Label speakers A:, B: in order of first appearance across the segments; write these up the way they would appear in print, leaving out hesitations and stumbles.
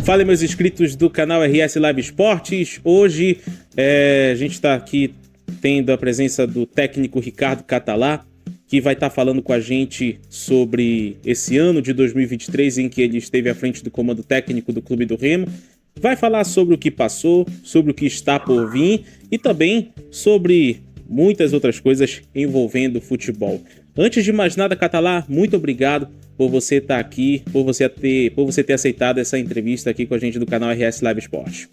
A: Fala, meus inscritos do canal RS Live Esportes. Hoje a gente está aqui tendo a presença do técnico Ricardo Catalá, que vai estar falando com a gente sobre esse ano de 2023 em que ele esteve à frente do comando técnico do Clube do Remo. Vai falar sobre o que passou, sobre o que está por vir e também sobre muitas outras coisas envolvendo futebol. Antes de mais nada, Catalá, muito obrigado por você estar aqui, por você ter aceitado essa entrevista aqui com a gente do canal RS Live Esporte.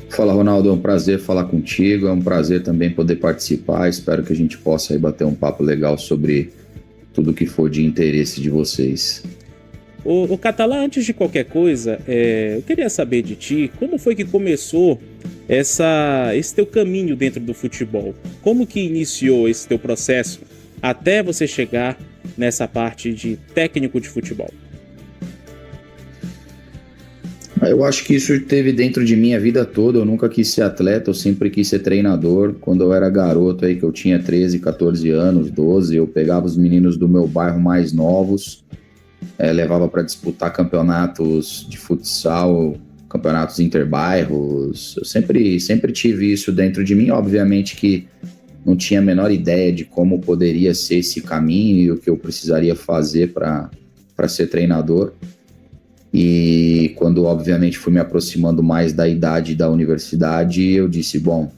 B: Fala, Ronaldo, é um prazer falar contigo, é um prazer também poder participar, espero que a gente possa aí bater um papo legal sobre tudo que for de interesse de vocês.
A: O Catalá, antes de qualquer coisa, eu queria saber de ti, como foi que começou esse teu caminho dentro do futebol? Como que iniciou esse teu processo até você chegar nessa parte de técnico de futebol?
B: Eu acho que isso teve dentro de mim a vida toda. Eu nunca quis ser atleta, eu sempre quis ser treinador. Quando eu era garoto, aí que eu tinha 13, 14 anos, 12, eu pegava os meninos do meu bairro mais novos, levava para disputar campeonatos de futsal, campeonatos interbairros. Eu sempre tive isso dentro de mim. Obviamente que não tinha a menor ideia de como poderia ser esse caminho e o que eu precisaria fazer para ser treinador. E quando, obviamente, fui me aproximando mais da idade da universidade, eu disse, bom,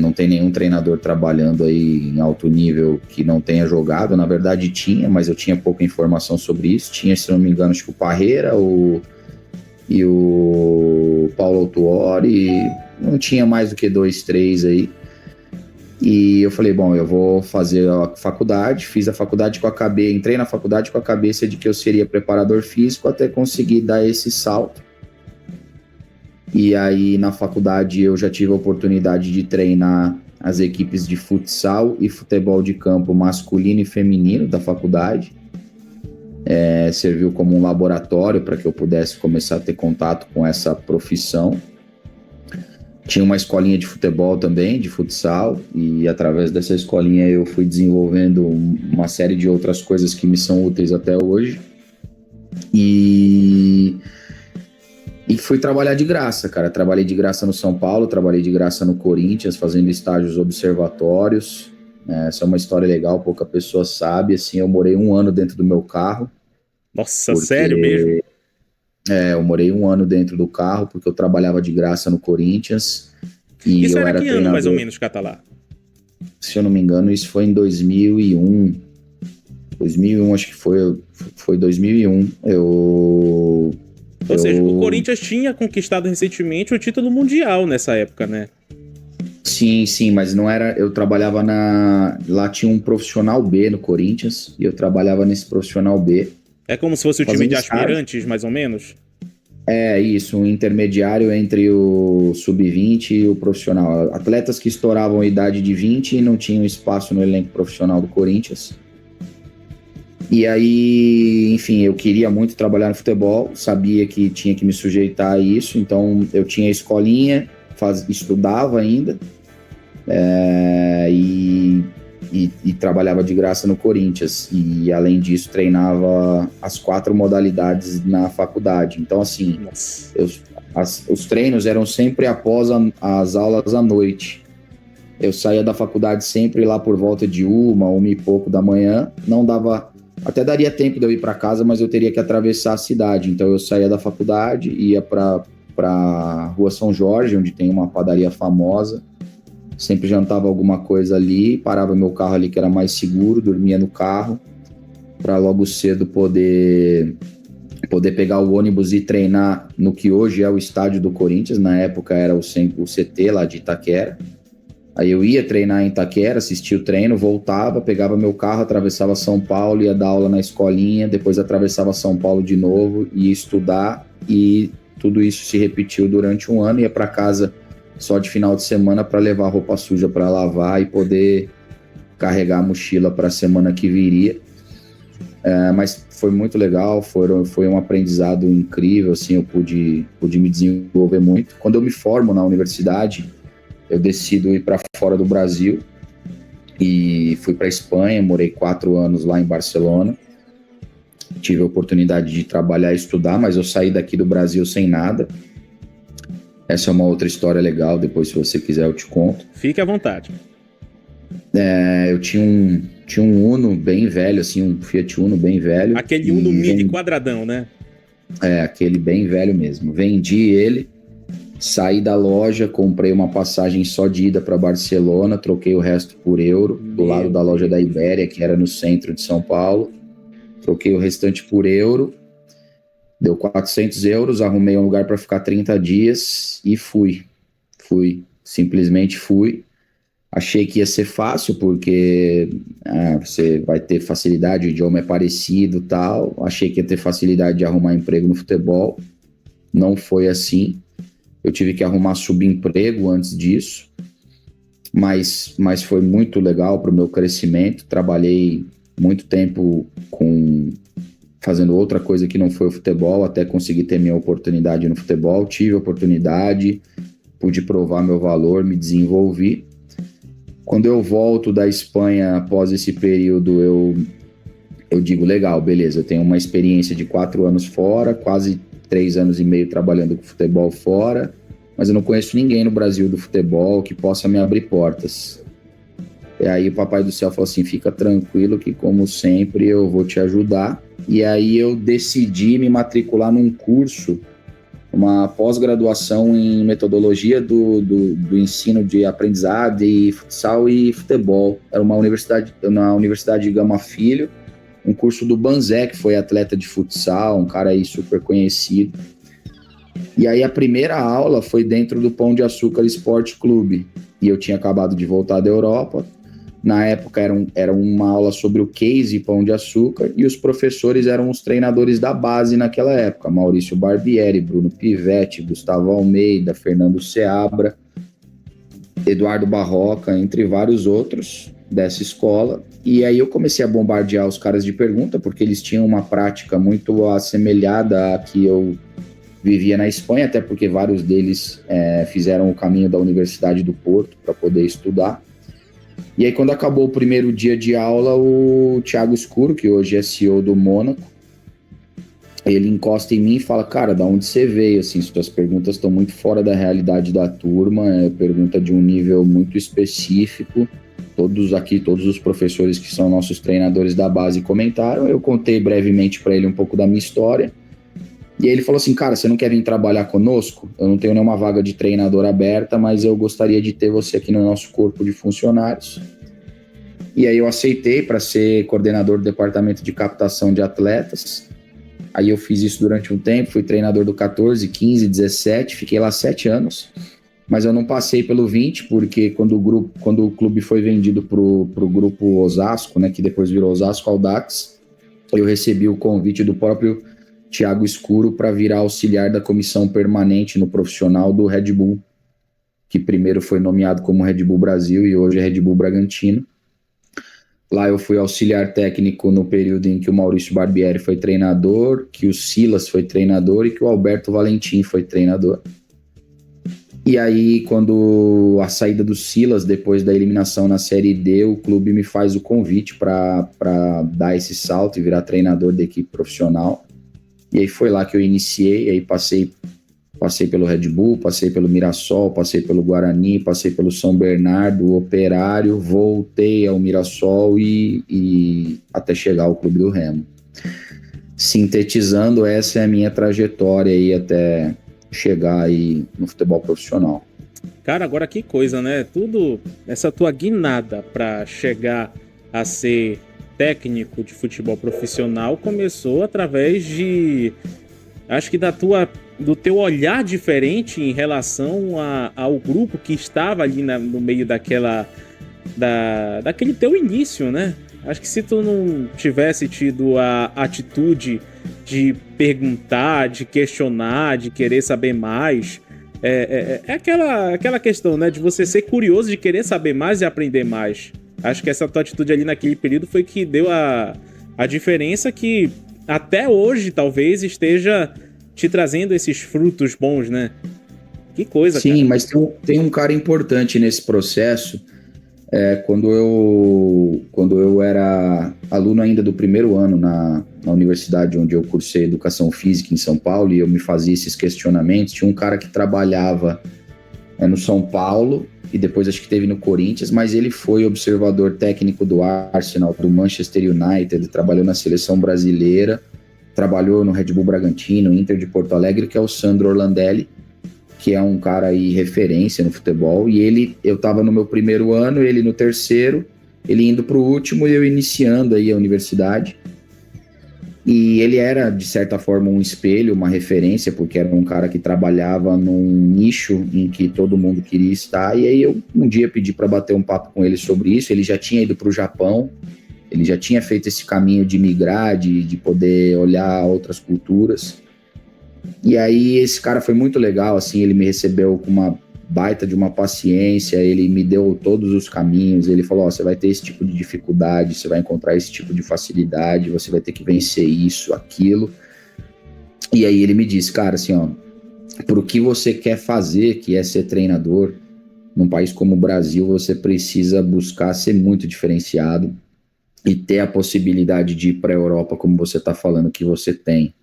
B: não tem nenhum treinador trabalhando aí em alto nível que não tenha jogado. Na verdade tinha, mas eu tinha pouca informação sobre isso. Tinha, se não me engano, acho que o Parreira e o Paulo Autuori, não tinha mais do que 2, 3 aí. E eu falei, bom, eu vou fazer a faculdade, fiz a faculdade entrei na faculdade com a cabeça de que eu seria preparador físico até conseguir dar esse salto. E aí na faculdade eu já tive a oportunidade de treinar as equipes de futsal e futebol de campo masculino e feminino da faculdade. Serviu como um laboratório para que eu pudesse começar a ter contato com essa profissão. Tinha uma escolinha de futebol também, de futsal, e através dessa escolinha eu fui desenvolvendo uma série de outras coisas que me são úteis até hoje. E fui trabalhar de graça, cara. Trabalhei de graça no São Paulo, trabalhei de graça no Corinthians, fazendo estágios observatórios. Essa é uma história legal, pouca pessoa sabe. Assim, eu morei 1 ano dentro do meu carro.
A: Nossa, sério mesmo?
B: Eu morei 1 ano dentro do carro, porque eu trabalhava de graça no Corinthians. E
A: isso
B: eu
A: era que
B: treinador.
A: Ano, mais ou menos, Catalá?
B: Se eu não me engano, isso foi em 2001. 2001, acho que foi 2001.
A: Ou seja, o Corinthians tinha conquistado recentemente o título mundial nessa época, né?
B: Sim, mas não era... Eu trabalhava lá tinha um profissional B no Corinthians, e eu trabalhava nesse profissional B.
A: É como se fosse o time de aspirantes, mais ou menos?
B: Isso, um intermediário entre o sub-20 e o profissional. Atletas que estouravam a idade de 20 e não tinham espaço no elenco profissional do Corinthians. E aí, enfim, eu queria muito trabalhar no futebol, sabia que tinha que me sujeitar a isso, então eu tinha escolinha, estudava ainda, e trabalhava de graça no Corinthians, e além disso treinava as 4 modalidades na faculdade. Então assim, os treinos eram sempre após as aulas à noite. Eu saía da faculdade sempre lá por volta de 1 e pouco da manhã, não dava, até daria tempo de eu ir para casa, mas eu teria que atravessar a cidade. Então eu saía da faculdade, ia para Rua São Jorge, onde tem uma padaria famosa, sempre jantava alguma coisa ali, parava meu carro ali que era mais seguro, dormia no carro, para logo cedo poder pegar o ônibus e treinar no que hoje é o estádio do Corinthians. Na época era o CT lá de Itaquera. Aí eu ia treinar em Itaquera, assistia o treino, voltava, pegava meu carro, atravessava São Paulo, ia dar aula na escolinha, depois atravessava São Paulo de novo, ia estudar, e tudo isso se repetiu durante 1 ano. Ia para casa só de final de semana para levar roupa suja para lavar e poder carregar a mochila para a semana que viria. Mas foi muito legal, foi um aprendizado incrível, assim, eu pude me desenvolver muito. Quando eu me formo na universidade, eu decido ir para fora do Brasil e fui para Espanha, morei 4 anos lá em Barcelona. tive a oportunidade de trabalhar e estudar, mas eu saí daqui do Brasil sem nada. Essa é uma outra história legal, depois se você quiser eu te conto.
A: Fique à vontade.
B: Eu tinha um Uno bem velho, assim, um Fiat Uno bem velho.
A: Aquele Uno Mini quadradão, né?
B: Aquele bem velho mesmo. Vendi ele, saí da loja, comprei uma passagem só de ida para Barcelona, troquei o resto por euro, do lado da loja da Ibéria, que era no centro de São Paulo. Troquei o restante por euro, deu 400 euros, arrumei um lugar para ficar 30 dias e fui, simplesmente fui. Achei que ia ser fácil, porque você vai ter facilidade, o idioma é parecido e tal. Achei que ia ter facilidade de arrumar emprego no futebol. Não foi assim. Eu tive que arrumar subemprego antes disso. Mas foi muito legal para o meu crescimento. Trabalhei muito tempo fazendo outra coisa que não foi o futebol, até conseguir ter minha oportunidade no futebol. Tive oportunidade, pude provar meu valor, me desenvolvi. Quando eu volto da Espanha após esse período, eu digo, legal, beleza, eu tenho uma experiência de 4 anos fora, quase 3 anos e meio trabalhando com futebol fora, mas eu não conheço ninguém no Brasil do futebol que possa me abrir portas. E aí o Papai do Céu falou assim, fica tranquilo que, como sempre, eu vou te ajudar. E aí eu decidi me matricular num curso, uma pós-graduação em metodologia do ensino de aprendizado de futsal e futebol. Era uma universidade, na Universidade Gama Filho, um curso do Banzé, que foi atleta de futsal, um cara aí super conhecido. E aí a primeira aula foi dentro do Pão de Açúcar Esporte Clube. E eu tinha acabado de voltar da Europa. Na época era uma aula sobre o case Pão de Açúcar e os professores eram os treinadores da base naquela época. Maurício Barbieri, Bruno Pivetti, Gustavo Almeida, Fernando Seabra, Eduardo Barroca, entre vários outros dessa escola. E aí eu comecei a bombardear os caras de pergunta, porque eles tinham uma prática muito assemelhada à que eu vivia na Espanha, até porque vários deles fizeram o caminho da Universidade do Porto para poder estudar. E aí, quando acabou o primeiro dia de aula, o Thiago Escuro, que hoje é CEO do Mônaco, ele encosta em mim e fala, cara, da onde você veio? Assim, suas perguntas estão muito fora da realidade da turma, pergunta de um nível muito específico. Todos os professores que são nossos treinadores da base comentaram. Eu contei brevemente para ele um pouco da minha história. E aí ele falou assim, cara, você não quer vir trabalhar conosco? Eu não tenho nenhuma vaga de treinador aberta, mas eu gostaria de ter você aqui no nosso corpo de funcionários. E aí eu aceitei para ser coordenador do departamento de captação de atletas. Aí eu fiz isso durante um tempo, fui treinador do 14, 15, 17, fiquei lá 7 anos. Mas eu não passei pelo 20, porque quando o clube foi vendido pro grupo Osasco, né, que depois virou Osasco Audax, eu recebi o convite do próprio Thiago Escuro para virar auxiliar da comissão permanente no profissional do Red Bull, que primeiro foi nomeado como Red Bull Brasil e hoje é Red Bull Bragantino. Lá eu fui auxiliar técnico no período em que o Maurício Barbieri foi treinador, que o Silas foi treinador e que o Alberto Valentim foi treinador. E aí, quando a saída do Silas, depois da eliminação na Série D, o clube me faz o convite para dar esse salto e virar treinador da equipe profissional. E aí foi lá que eu iniciei, aí passei pelo Red Bull, passei pelo Mirassol, passei pelo Guarani, passei pelo São Bernardo, Operário, voltei ao Mirassol e até chegar ao Clube do Remo. Sintetizando, essa é a minha trajetória aí até chegar aí no futebol profissional.
A: Cara, agora que coisa, né? Tudo, essa tua guinada para chegar a ser técnico de futebol profissional começou através de, acho que do teu olhar diferente em relação ao grupo que estava ali no meio daquele teu início, né? Acho que se tu não tivesse tido a atitude de perguntar, de questionar, de querer saber mais, é aquela questão, né? De você ser curioso, de querer saber mais e aprender mais. Acho que essa tua atitude ali naquele período foi que deu a diferença que até hoje talvez esteja te trazendo esses frutos bons, né? Que coisa,
B: Sim,
A: cara.
B: mas tem um cara importante nesse processo. Quando eu era aluno ainda do primeiro ano na universidade onde eu cursei Educação Física em São Paulo, e eu me fazia esses questionamentos, tinha um cara que trabalhava no São Paulo, e depois acho que teve no Corinthians, mas ele foi observador técnico do Arsenal, do Manchester United, trabalhou na seleção brasileira, trabalhou no Red Bull Bragantino, Inter de Porto Alegre, que é o Sandro Orlandelli, que é um cara aí referência no futebol, e eu estava no meu primeiro ano, ele no terceiro, ele indo para o último e eu iniciando aí a universidade. E ele era, de certa forma, um espelho, uma referência, porque era um cara que trabalhava num nicho em que todo mundo queria estar. E aí eu um dia pedi para bater um papo com ele sobre isso. Ele já tinha ido para o Japão, ele já tinha feito esse caminho de migrar, de poder olhar outras culturas. E aí esse cara foi muito legal, assim, ele me recebeu com uma baita de uma paciência, ele me deu todos os caminhos, ele falou, você vai ter esse tipo de dificuldade, você vai encontrar esse tipo de facilidade, você vai ter que vencer isso, aquilo. E aí ele me disse, cara, assim, pro que você quer fazer, que é ser treinador, num país como o Brasil, você precisa buscar ser muito diferenciado e ter a possibilidade de ir para a Europa, como você está falando que você tem.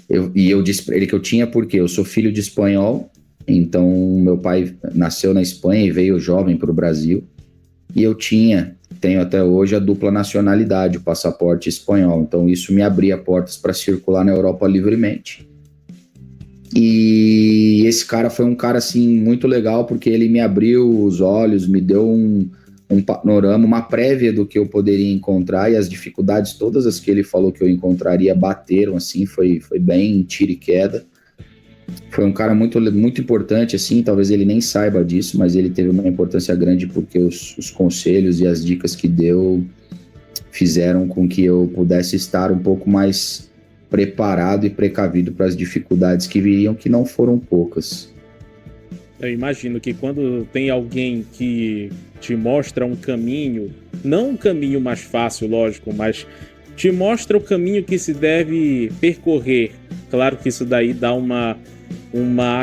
B: Eu disse para ele que eu tinha, porque eu sou filho de espanhol, então meu pai nasceu na Espanha e veio jovem para o Brasil, e tenho até hoje a dupla nacionalidade, o passaporte espanhol, então isso me abria portas para circular na Europa livremente. E esse cara foi um cara assim muito legal, porque ele me abriu os olhos, me deu um panorama, uma prévia do que eu poderia encontrar, e as dificuldades todas as que ele falou que eu encontraria bateram, assim, foi bem tiro e queda. Foi um cara muito, muito importante, assim, talvez ele nem saiba disso, mas ele teve uma importância grande porque os conselhos e as dicas que deu fizeram com que eu pudesse estar um pouco mais preparado e precavido para as dificuldades que viriam, que não foram poucas.
A: Eu imagino que quando tem alguém que te mostra um caminho, não um caminho mais fácil, lógico, mas te mostra o caminho que se deve percorrer. Claro que isso daí dá uma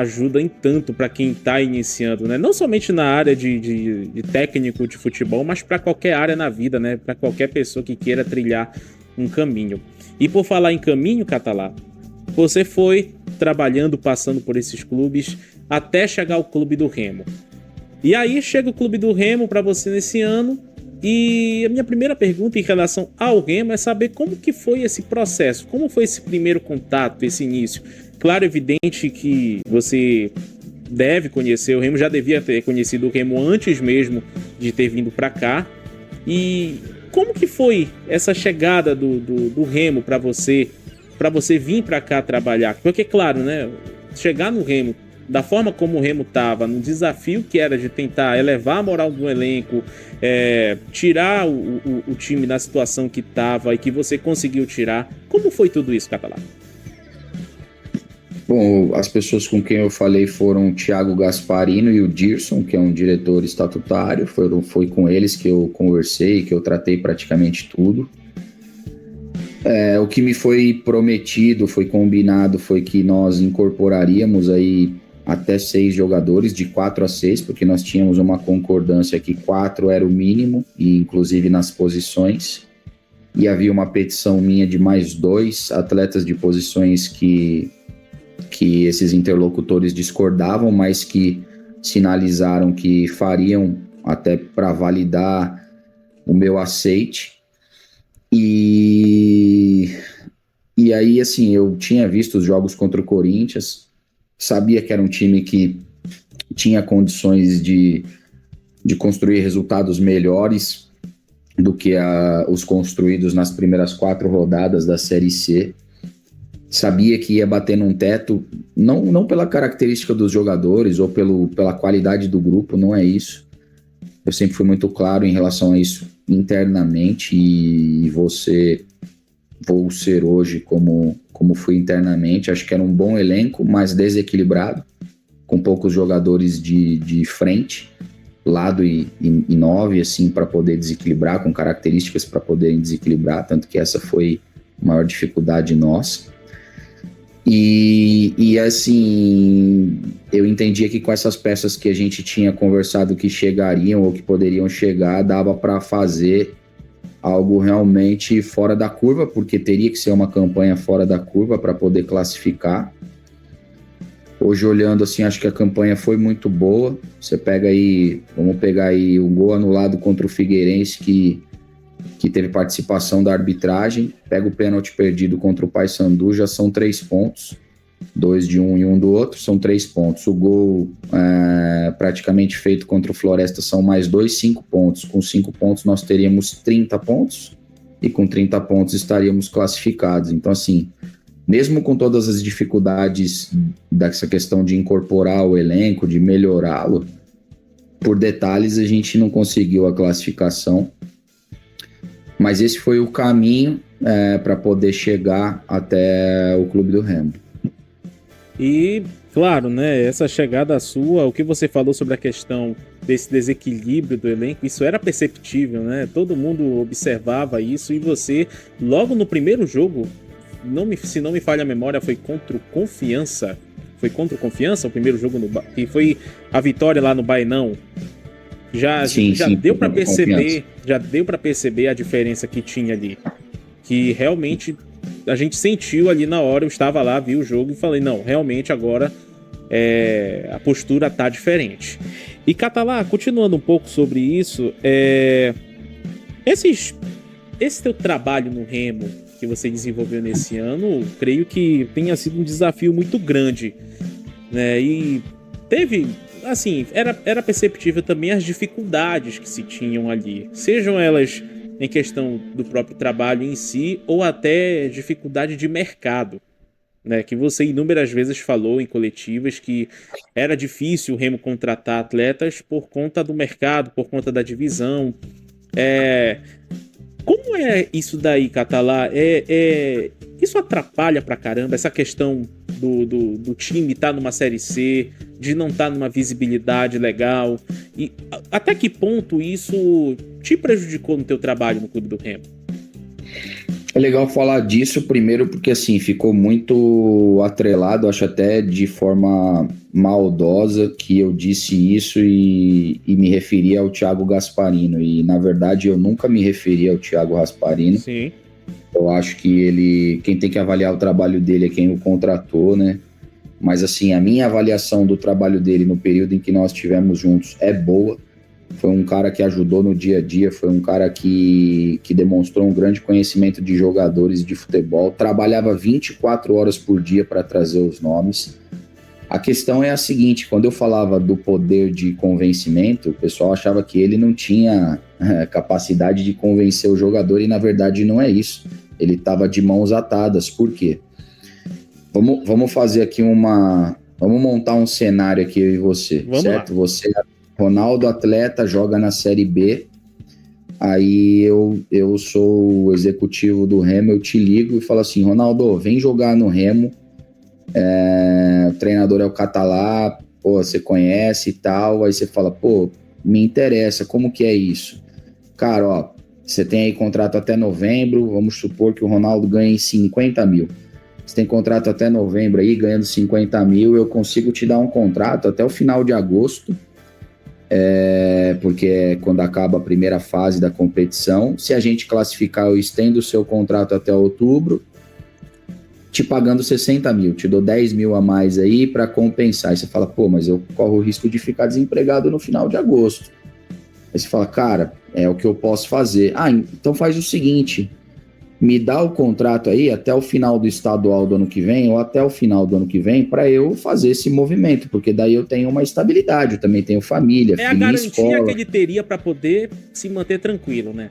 A: ajuda em tanto para quem está iniciando, né? Não somente na área de técnico de futebol, mas para qualquer área na vida, né? Para qualquer pessoa que queira trilhar um caminho. E por falar em caminho, Catalá, você foi trabalhando, passando por esses clubes, até chegar ao Clube do Remo. E aí chega o Clube do Remo para você nesse ano, e a minha primeira pergunta em relação ao Remo é saber como que foi esse processo, como foi esse primeiro contato, esse início. Claro, evidente que você deve conhecer o Remo, já devia ter conhecido o Remo antes mesmo de ter vindo para cá. E como que foi essa chegada do Remo para você vir para cá trabalhar? Porque, claro, né, chegar no Remo da forma como o Remo estava, no desafio que era de tentar elevar a moral do elenco, tirar o time da situação que estava e que você conseguiu tirar. Como foi tudo isso, Catalá?
B: Bom, as pessoas com quem eu falei foram o Thiago Gasparino e o Dirson, que é um diretor estatutário. Foi com eles que eu conversei, que eu tratei praticamente tudo. O que me foi prometido, foi combinado, foi que nós incorporaríamos aí até 6 jogadores, de 4 a 6, porque nós tínhamos uma concordância que 4 era o mínimo, e inclusive nas posições, e havia uma petição minha de mais 2 atletas de posições que esses interlocutores discordavam, mas que sinalizaram que fariam até para validar o meu aceite. E aí, assim, eu tinha visto os jogos contra o Corinthians, sabia que era um time que tinha condições de construir resultados melhores do que os construídos nas primeiras 4 rodadas da Série C. Sabia que ia bater num teto, não pela característica dos jogadores ou pela qualidade do grupo, não é isso. Eu sempre fui muito claro em relação a isso internamente, e vou ser hoje como fui internamente. Acho que era um bom elenco, mas desequilibrado, com poucos jogadores de frente, lado e 9, assim, para poder desequilibrar, com características para poderem desequilibrar, tanto que essa foi a maior dificuldade nossa. E assim, eu entendia que com essas peças que a gente tinha conversado que chegariam ou que poderiam chegar, dava para fazer algo realmente fora da curva, porque teria que ser uma campanha fora da curva para poder classificar. Hoje, olhando assim, acho que a campanha foi muito boa. Você pega aí, vamos pegar aí o gol anulado contra o Figueirense, que teve participação da arbitragem, pega o pênalti perdido contra o Paysandu, já são 3 pontos, 2 de um e 1 do outro, são 3 pontos. O gol praticamente feito contra o Floresta são mais 2, 5 pontos. Com 5 pontos nós teríamos 30 pontos, e com 30 pontos estaríamos classificados. Então, assim, mesmo com todas as dificuldades dessa questão de incorporar o elenco, de melhorá-lo, por detalhes a gente não conseguiu a classificação. Mas esse foi o caminho para poder chegar até o Clube do Remo.
A: E, claro, né, essa chegada sua, o que você falou sobre a questão desse desequilíbrio do elenco, isso era perceptível, né? Todo mundo observava isso e você, logo no primeiro jogo, se não me falha a memória, foi contra o Confiança. Foi contra o Confiança, o primeiro jogo, que foi a vitória lá no Bainão. Já deu para perceber a diferença que tinha ali, que realmente a gente sentiu ali na hora. Eu estava lá, vi o jogo e falei, não, realmente agora a postura tá diferente. E Catalá, continuando um pouco sobre isso, esse teu trabalho no Remo que você desenvolveu nesse ano, creio que tenha sido um desafio muito grande, né? E teve, assim, era perceptível também as dificuldades que se tinham ali, sejam elas em questão do próprio trabalho em si, ou até dificuldade de mercado, né? Que você inúmeras vezes falou em coletivas que era difícil o Remo contratar atletas por conta do mercado, por conta da divisão. Como é isso daí, Catalá? Isso atrapalha pra caramba, essa questão do time estar numa Série C, de não estar numa visibilidade legal. E até que ponto isso te prejudicou no teu trabalho no Clube do Remo?
B: É legal falar disso, primeiro porque assim, ficou muito atrelado, acho até de forma maldosa, que eu disse isso e me referi ao Thiago Gasparino, e na verdade eu nunca me referi ao Thiago Gasparino.
A: Sim.
B: Eu acho que quem tem que avaliar o trabalho dele é quem o contratou, né? Mas assim, a minha avaliação do trabalho dele no período em que nós estivemos juntos é boa. Foi um cara que ajudou no dia a dia, foi um cara que demonstrou um grande conhecimento de jogadores de futebol, trabalhava 24 horas por dia para trazer os nomes. A questão é a seguinte, quando eu falava do poder de convencimento, o pessoal achava que ele não tinha capacidade de convencer o jogador, e na verdade não é isso. Ele estava de mãos atadas. Por quê? Vamos fazer aqui vamos montar um cenário aqui, eu e você,
A: vamos
B: certo?
A: Lá.
B: Você, Ronaldo, atleta, joga na Série B, aí eu sou o executivo do Remo, eu te ligo e falo assim, Ronaldo, vem jogar no Remo, o treinador é o Catalá, pô, você conhece e tal, aí você fala, pô, me interessa, como que é isso? Cara, ó, você tem aí contrato até novembro, vamos supor que o Ronaldo ganhe 50 mil. Você tem contrato até novembro aí, ganhando 50 mil, eu consigo te dar um contrato até o final de agosto, porque é quando acaba a primeira fase da competição. Se a gente classificar, eu estendo o seu contrato até outubro, te pagando 60 mil, te dou 10 mil a mais aí para compensar. Aí você fala, pô, mas eu corro o risco de ficar desempregado no final de agosto. Aí você fala, cara, é o que eu posso fazer. Então faz o seguinte, me dá o contrato aí até o final do estadual do ano que vem, ou até o final do ano que vem, para eu fazer esse movimento, porque daí eu tenho uma estabilidade, eu também tenho família, filho,
A: a garantia
B: escola.
A: que ele teria para poder se manter tranquilo, né?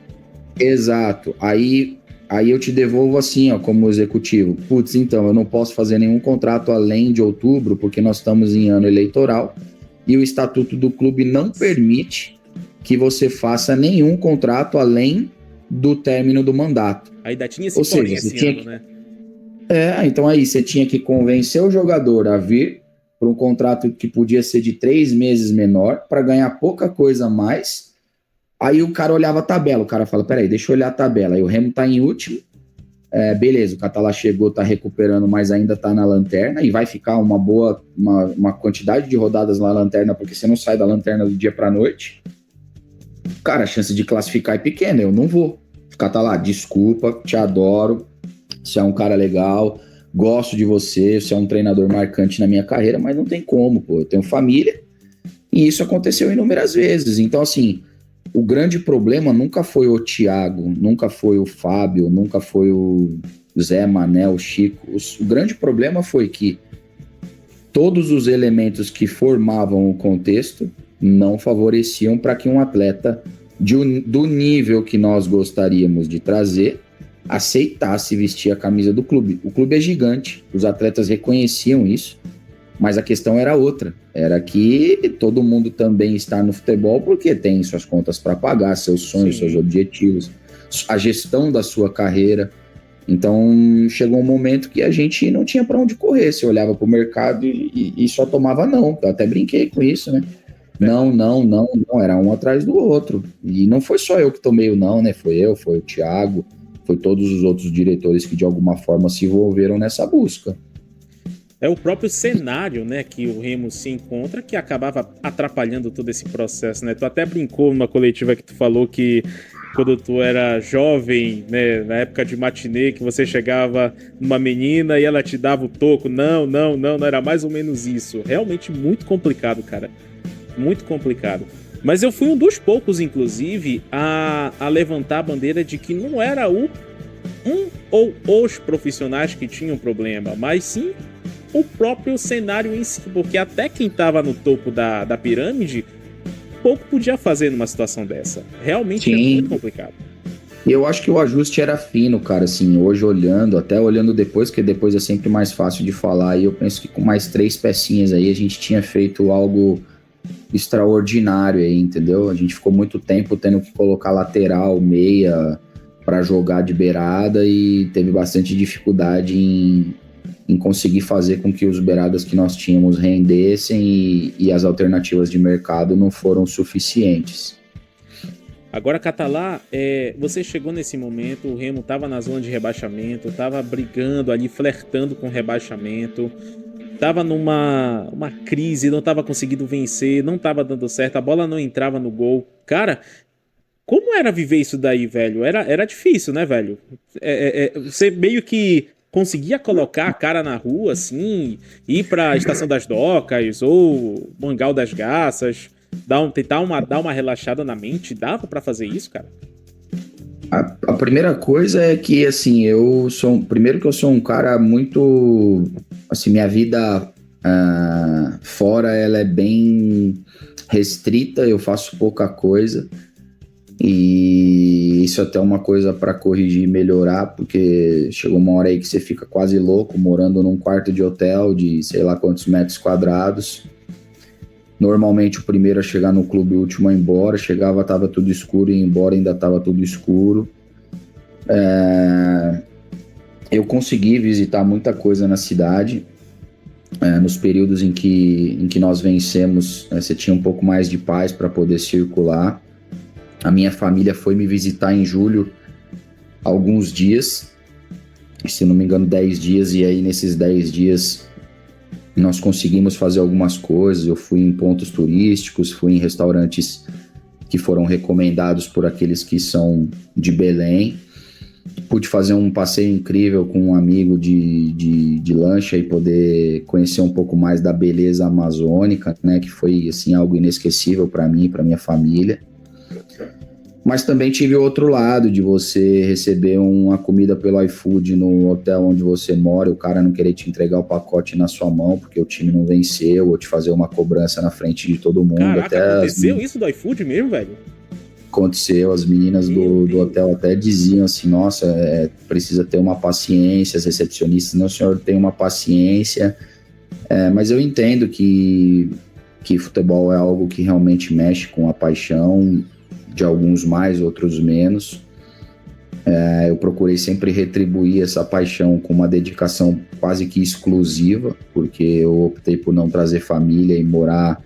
B: Exato. Aí eu te devolvo assim, ó, como executivo. Putz, então, eu não posso fazer nenhum contrato além de outubro, porque nós estamos em ano eleitoral, e o estatuto do clube não permite que você faça nenhum contrato além do término do mandato.
A: Ainda tinha esse porém esse ano, né?
B: Então aí você tinha que convencer o jogador a vir para um contrato que podia ser de 3 meses menor, para ganhar pouca coisa a mais. Aí o cara olhava a tabela, o cara fala, peraí, deixa eu olhar a tabela. Aí o Remo tá em último, beleza, o Catalá chegou, tá recuperando, mas ainda tá na lanterna e vai ficar uma quantidade de rodadas na lanterna, porque você não sai da lanterna do dia pra noite. Cara, a chance de classificar é pequena, eu não vou. Catalá, desculpa, te adoro, você é um cara legal, gosto de você, você é um treinador marcante na minha carreira, mas não tem como, pô, eu tenho família e isso aconteceu inúmeras vezes. Então, assim, o grande problema nunca foi o Thiago, nunca foi o Fábio, nunca foi o Zé, Mané, o Chico. O grande problema foi que todos os elementos que formavam o contexto não favoreciam para que um atleta do nível que nós gostaríamos de trazer aceitasse vestir a camisa do clube. O clube é gigante, os atletas reconheciam isso, mas a questão era outra, era que todo mundo também está no futebol porque tem suas contas para pagar, seus sonhos, seus objetivos, a gestão da sua carreira. Então chegou um momento que a gente não tinha para onde correr, você olhava para o mercado e só tomava não. Eu até brinquei com isso, né? Não, era um atrás do outro. E não foi só eu que tomei o não, né? Foi eu, foi o Thiago, foi todos os outros diretores que de alguma forma se envolveram nessa busca.
A: É o próprio cenário, né, que o Remo se encontra que acabava atrapalhando todo esse processo, né? Tu até brincou numa coletiva que tu falou que quando tu era jovem, né, na época de matinê, que você chegava numa menina e ela te dava o toco. Não, era mais ou menos isso. Realmente muito complicado, cara. Muito complicado. Mas eu fui um dos poucos, inclusive, a levantar a bandeira de que não era um ou os profissionais que tinham problema, mas sim o próprio cenário em si, porque até quem estava no topo da pirâmide pouco podia fazer numa situação dessa. Realmente é muito complicado.
B: Eu acho que o ajuste era fino, cara, assim, hoje até olhando depois, porque depois é sempre mais fácil de falar, e eu penso que com mais 3 pecinhas aí a gente tinha feito algo extraordinário aí, entendeu? A gente ficou muito tempo tendo que colocar lateral, meia para jogar de beirada e teve bastante dificuldade em conseguir fazer com que os beiradas que nós tínhamos rendessem e as alternativas de mercado não foram suficientes.
A: Agora, Catalá, você chegou nesse momento, o Remo estava na zona de rebaixamento, estava brigando ali, flertando com rebaixamento, estava numa crise, não estava conseguindo vencer, não estava dando certo, a bola não entrava no gol. Cara, como era viver isso daí, velho? Era difícil, né, velho? Você meio que conseguia colocar a cara na rua, assim, ir pra Estação das Docas ou Mangal das Garças, tentar dar uma relaxada na mente. Dava pra fazer isso, cara?
B: A primeira coisa é que, assim, primeiro que eu sou um cara muito, assim, minha vida fora, ela é bem restrita, eu faço pouca coisa. E isso até é uma coisa para corrigir e melhorar, porque chegou uma hora aí que você fica quase louco morando num quarto de hotel de sei lá quantos metros quadrados. Normalmente o primeiro a chegar no clube, o último a ir embora. Chegava, tava tudo escuro, e ia embora, ainda tava tudo escuro. Eu consegui visitar muita coisa na cidade. Nos períodos em que nós vencemos, você tinha um pouco mais de paz para poder circular. A minha família foi me visitar em julho, alguns dias, se não me engano 10 dias, e aí nesses 10 dias nós conseguimos fazer algumas coisas. Eu fui em pontos turísticos, fui em restaurantes que foram recomendados por aqueles que são de Belém. Pude fazer um passeio incrível com um amigo de lancha e poder conhecer um pouco mais da beleza amazônica, né, que foi assim, algo inesquecível para mim e para minha família. Mas também tive o outro lado de você receber uma comida pelo iFood no hotel onde você mora, o cara não querer te entregar o pacote na sua mão porque o time não venceu, ou te fazer uma cobrança na frente de todo mundo.
A: Caraca, até aconteceu isso do iFood mesmo, velho?
B: Aconteceu, as meninas do hotel até diziam assim, nossa, precisa ter uma paciência, as recepcionistas, não, senhor, tem uma paciência. Mas eu entendo que futebol é algo que realmente mexe com a paixão, de alguns mais, outros menos. Eu procurei sempre retribuir essa paixão com uma dedicação quase que exclusiva, porque eu optei por não trazer família e morar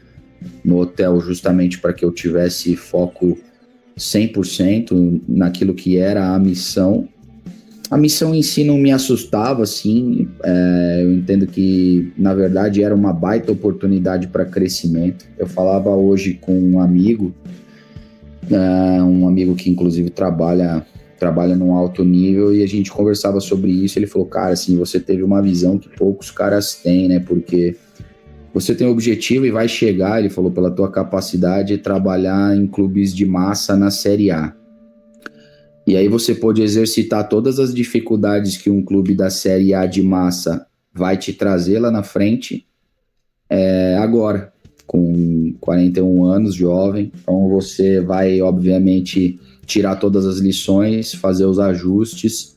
B: no hotel justamente para que eu tivesse foco 100% naquilo que era a missão. A missão em si não me assustava, assim. Eu entendo que, na verdade, era uma baita oportunidade para crescimento. Eu falava hoje com um amigo que, inclusive, trabalha num alto nível, e a gente conversava sobre isso. Ele falou, cara, assim, você teve uma visão que poucos caras têm, né? Porque você tem um objetivo e vai chegar, ele falou, pela tua capacidade de trabalhar em clubes de massa na Série A. E aí você pode exercitar todas as dificuldades que um clube da Série A de massa vai te trazer lá na frente, agora, com 41 anos, jovem. Então você vai, obviamente, tirar todas as lições, fazer os ajustes,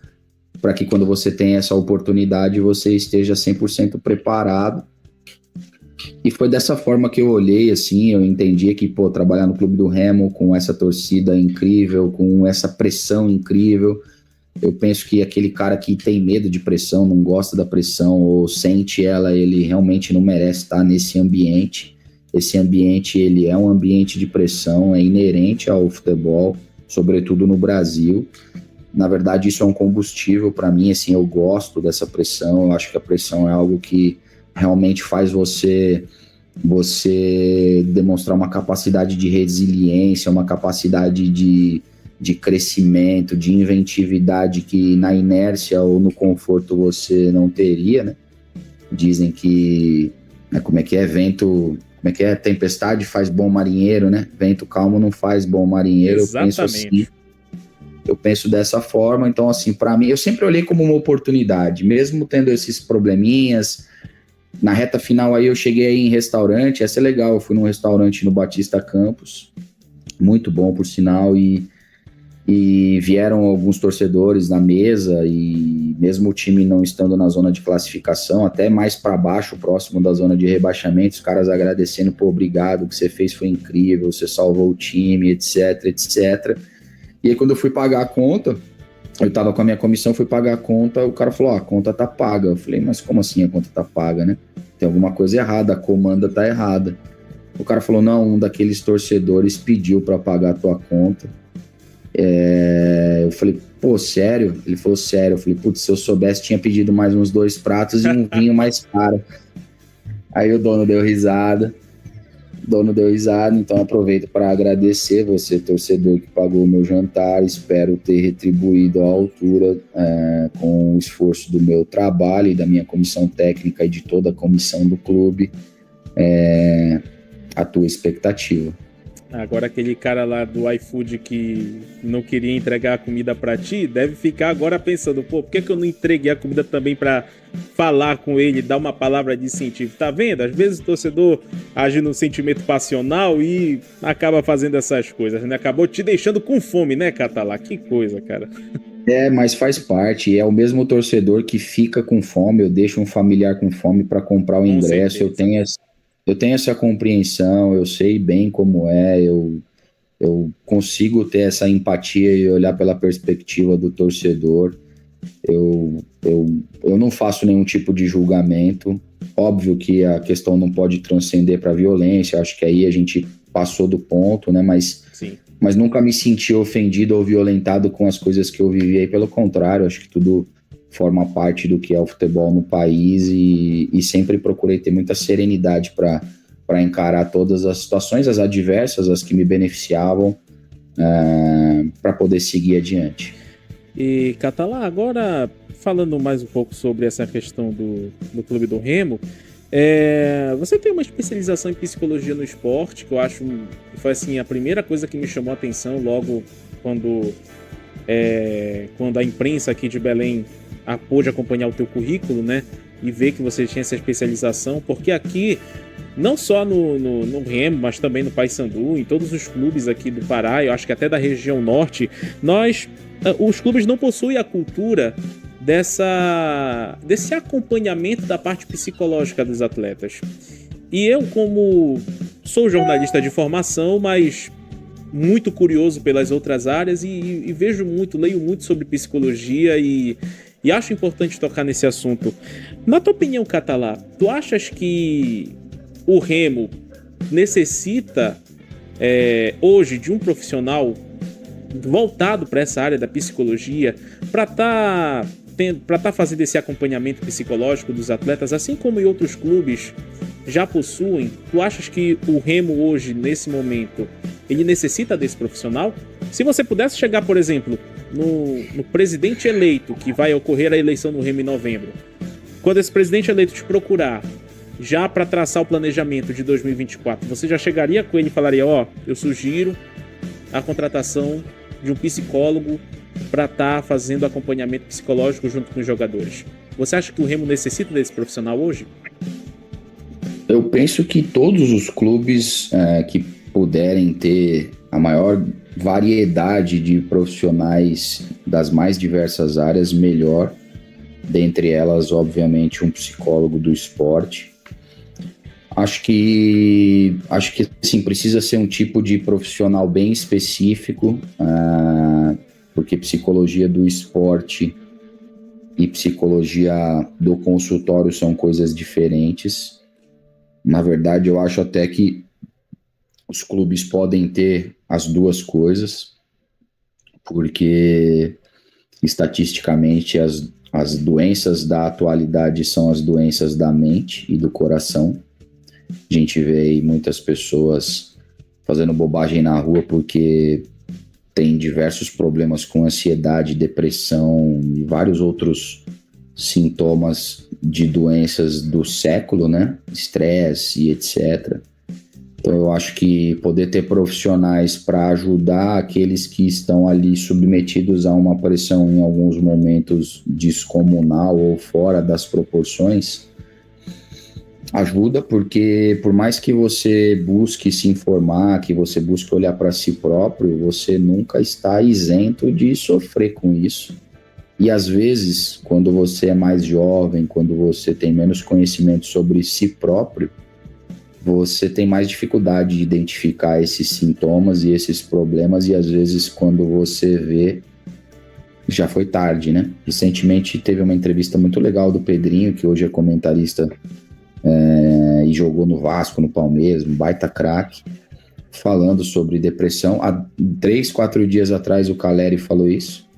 B: para que quando você tem essa oportunidade, você esteja 100% preparado. E foi dessa forma que eu olhei, assim, eu entendia que, trabalhar no Clube do Remo com essa torcida incrível, com essa pressão incrível, eu penso que aquele cara que tem medo de pressão, não gosta da pressão ou sente ela, ele realmente não merece estar nesse ambiente. Esse ambiente, ele é um ambiente de pressão, é inerente ao futebol, sobretudo no Brasil. Na verdade, isso é um combustível para mim, assim, eu gosto dessa pressão, eu acho que a pressão é algo que realmente faz você demonstrar uma capacidade de resiliência, uma capacidade de crescimento, de inventividade que na inércia ou no conforto você não teria, né? Dizem que, tempestade faz bom marinheiro, né? Vento calmo não faz bom marinheiro.
A: Exatamente.
B: Eu penso assim. Eu penso dessa forma, então assim, para mim, eu sempre olhei como uma oportunidade, mesmo tendo esses probleminhas. Na reta final aí eu cheguei aí em restaurante, essa é legal, eu fui num restaurante no Batista Campos, muito bom por sinal, e vieram alguns torcedores na mesa, e mesmo o time não estando na zona de classificação, até mais para baixo, próximo da zona de rebaixamento, os caras agradecendo, obrigado, o que você fez foi incrível, você salvou o time, etc, etc. E aí quando eu fui pagar a conta, eu tava com a minha comissão, fui pagar a conta, o cara falou, a conta tá paga. Eu falei, mas como assim a conta tá paga, né? Tem alguma coisa errada, a comanda tá errada. O cara falou, não, um daqueles torcedores pediu pra pagar a tua conta. Eu falei, sério? Ele falou, sério. Eu falei, putz, se eu soubesse, tinha pedido mais uns 2 pratos e um vinho mais caro. Aí o dono deu risada. Então aproveito para agradecer você, torcedor, que pagou o meu jantar. Espero ter retribuído à altura, com o esforço do meu trabalho e da minha comissão técnica e de toda a comissão do clube, a tua expectativa.
A: Agora aquele cara lá do iFood que não queria entregar a comida pra ti, deve ficar agora pensando, por que eu não entreguei a comida também pra falar com ele, dar uma palavra de incentivo? Tá vendo? Às vezes o torcedor age no sentimento passional e acaba fazendo essas coisas, né? Acabou te deixando com fome, né, Catalá? Que coisa, cara.
B: Mas faz parte, é o mesmo torcedor que fica com fome, eu deixo um familiar com fome para comprar o ingresso, eu tenho essa compreensão, eu sei bem como é, eu consigo ter essa empatia e olhar pela perspectiva do torcedor. Eu não faço nenhum tipo de julgamento. Óbvio que a questão não pode transcender para violência, acho que aí a gente passou do ponto, né? Mas nunca me senti ofendido ou violentado com as coisas que eu vivi aí, pelo contrário, acho que tudo forma parte do que é o futebol no país, e sempre procurei ter muita serenidade para encarar todas as situações, as adversas, as que me beneficiavam, para poder seguir adiante.
A: E, Catalá, agora falando mais um pouco sobre essa questão do Clube do Remo, você tem uma especialização em psicologia no esporte, que eu acho que foi assim, a primeira coisa que me chamou a atenção logo quando a imprensa aqui de Belém pôde acompanhar o teu currículo, né? E ver que você tinha essa especialização, porque aqui, não só no Remo, mas também no Paysandu, em todos os clubes aqui do Pará, eu acho que até da região norte, os clubes não possuem a cultura desse acompanhamento da parte psicológica dos atletas. E eu, como sou jornalista de formação, mas muito curioso pelas outras áreas e vejo muito, leio muito sobre psicologia e acho importante tocar nesse assunto. Na tua opinião, Catalá, tu achas que o Remo necessita hoje de um profissional voltado para essa área da psicologia, para estar fazendo esse acompanhamento psicológico dos atletas, assim como em outros clubes já possuem? Tu achas que o Remo hoje, nesse momento, ele necessita desse profissional? Se você pudesse chegar, por exemplo, no presidente eleito, que vai ocorrer a eleição no Remo em novembro, quando esse presidente eleito te procurar, já para traçar o planejamento de 2024, você já chegaria com ele e falaria, eu sugiro a contratação de um psicólogo para estar fazendo acompanhamento psicológico junto com os jogadores? Você acha que o Remo necessita desse profissional hoje?
B: Eu penso que todos os clubes que puderem ter a maior variedade de profissionais das mais diversas áreas, melhor. Dentre elas, obviamente, um psicólogo do esporte. Acho que sim, precisa ser um tipo de profissional bem específico, porque psicologia do esporte e psicologia do consultório são coisas diferentes. Na verdade, eu acho até que os clubes podem ter as duas coisas, porque estatisticamente as doenças da atualidade são as doenças da mente e do coração. A gente vê aí muitas pessoas fazendo bobagem na rua porque tem diversos problemas com ansiedade, depressão e vários outros sintomas de doenças do século, né? Estresse e etc. Então eu acho que poder ter profissionais para ajudar aqueles que estão ali submetidos a uma pressão em alguns momentos descomunal ou fora das proporções ajuda, porque por mais que você busque se informar, que você busque olhar para si próprio, você nunca está isento de sofrer com isso. E às vezes, quando você é mais jovem, quando você tem menos conhecimento sobre si próprio, você tem mais dificuldade de identificar esses sintomas e esses problemas, e às vezes quando você vê, já foi tarde, né? Recentemente teve uma entrevista muito legal do Pedrinho, que hoje é comentarista e jogou no Vasco, no Palmeiras, um baita craque, falando sobre depressão. Há 3, 4 dias atrás o Caleri falou isso,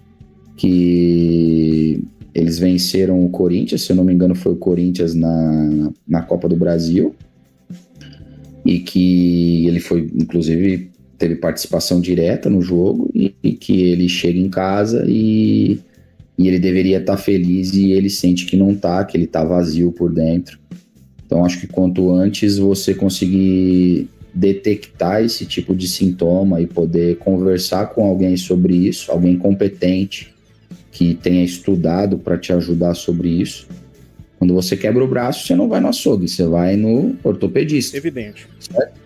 B: que eles venceram o Corinthians, se eu não me engano foi o Corinthians na Copa do Brasil, e que ele foi, inclusive, teve participação direta no jogo, e que ele chega em casa e ele deveria estar feliz e ele sente que não está, que ele está vazio por dentro. Então acho que quanto antes você conseguir detectar esse tipo de sintoma e poder conversar com alguém sobre isso, alguém competente que tenha estudado para te ajudar sobre isso. Quando você quebra o braço, você não vai no açougue, você vai no ortopedista.
A: Evidente.
B: Certo?